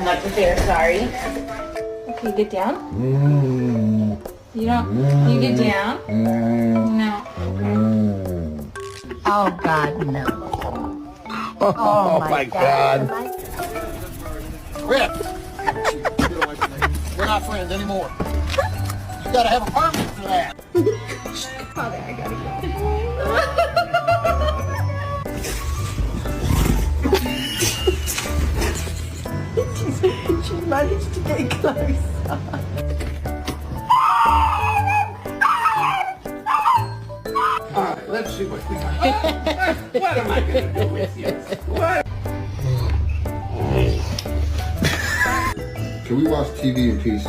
Not the fair, sorry. Okay, get down. You don't, you get down? No. Oh, God, no. Oh my God. Rip! We're not friends anymore. You gotta have a permit for that. Father, I gotta go. She managed to get close. Alright, let's see what we got. What am I going to do with you? What? Can we watch TV in peace?